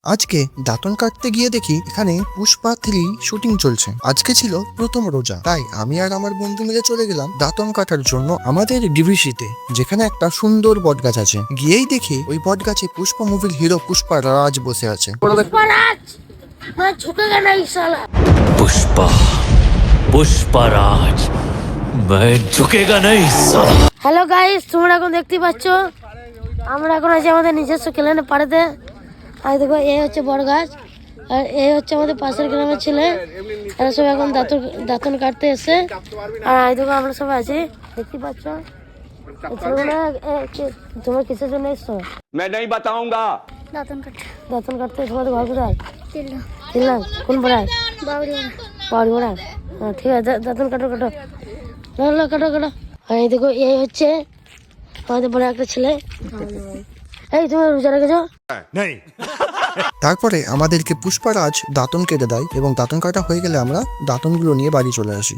আজকে দাঁতন কাটতে গিয়ে দেখি এখানে পুষ্পা 3 শুটিং চলছে। আজকে ছিল প্রথম রোজা, তাই আমি আর আমার বন্ধু মিলে চলে গেলাম দাঁতন কাটার জন্য আমাদের ডিভিসিতে, যেখানে একটা সুন্দর বটগাছ আছে। গিয়েই দেখি ওই বটগাছে পুষ্পা মুভির হিরো পুষ্পা রাজ বসে আছে। पुष्पराज मैं झुकेगा नहीं साला। पुष्पा पुष्पराज मैं झुकेगा नहीं साला। হ্যালো গাইস, তোমরা এখন দেখতে পাচ্ছ আমরা এখন আছি আমাদের নিজস্ব ক্লানে পাড়েতে। আর দেখো এই হচ্ছে বড় গাছ, আর এই হচ্ছে আমাদের পাশের গ্রামের ছেলে। এরা সব এখন দাঁতন কাটতে এসে, আর এই দেখো আমরা সবাই আছি, দেখতে পাচ্ছ। এই ছেলেগুলো, তোমার কিসের জন্য এসছো? मैं नहीं बताऊंगा। দাঁতন কাটতে। তোমাদের ঘর কোথায়? তিনলাম। কোন পাড়ায়? বাউরি পাড়া। হ্যাঁ ঠিক আছে, দাঁতন কাটো কাটো কাটো কাটো। আর এই দেখো এই হচ্ছে আমাদের বড় একটা ছেলে। এই তুমি রোজা রেখেছো? তারপরে আমাদেরকে পুষ্পা রাজ দাঁতন কেটে দেয় এবং দাঁতন কাটা হয়ে গেলে আমরা দাঁতনগুলো নিয়ে বাড়ি চলে আসি।